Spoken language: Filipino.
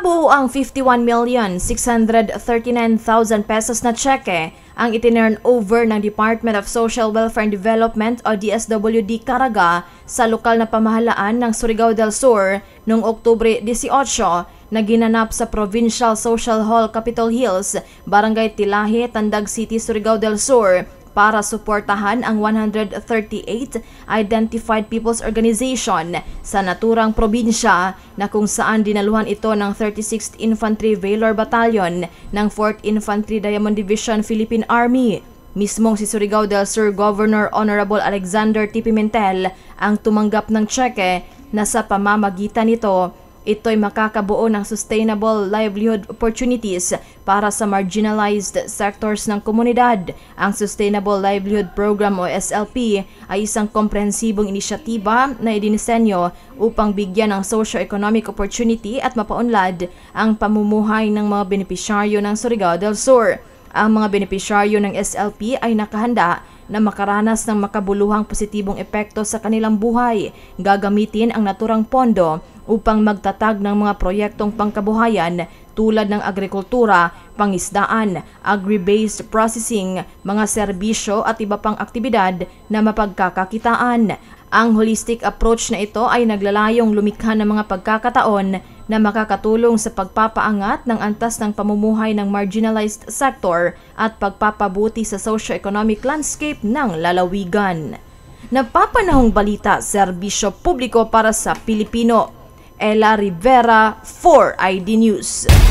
Kabuuang 51,639,000 pesos na tseke ang itinurn over ng Department of Social Welfare and Development o DSWD Caraga sa lokal na pamahalaan ng Surigao del Sur noong Oktubre 18 na ginanap sa Provincial Social Hall, Capitol Hills, Barangay Tilahi, Tandag City, Surigao del Sur para suportahan ang 138 Identified People's Organization sa naturang probinsya na kung saan dinaluhan ito ng 36th Infantry Valor Battalion ng 4th Infantry Diamond Division Philippine Army. Mismong si Surigao del Sur Governor Honorable Alexander T. Pimentel ang tumanggap ng tseke na sa pamamagitan nito ito'y makakabuo ng sustainable livelihood opportunities para sa marginalized sectors ng komunidad. Ang Sustainable Livelihood Program o SLP ay isang komprehensibong inisyatiba na idinisenyo upang bigyan ng socio-economic opportunity at mapaunlad ang pamumuhay ng mga benepisyaryo ng Surigao del Sur. Ang mga benepisyaryo ng SLP ay nakahanda na makaranas ng makabuluhang positibong epekto sa kanilang buhay. Gagamitin ang naturang pondo upang magtatag ng mga proyektong pangkabuhayan tulad ng agrikultura, pangisdaan, agri-based processing, mga serbisyo at iba pang aktibidad na mapagkakakitaan. Ang holistic approach na ito ay naglalayong lumikha ng mga pagkakataon na makakatulong sa pagpapaangat ng antas ng pamumuhay ng marginalized sector at pagpapabuti sa socio-economic landscape ng lalawigan. Napapanahong balita, serbisyo publiko para sa Pilipino. Ella Rivera, 4ID News.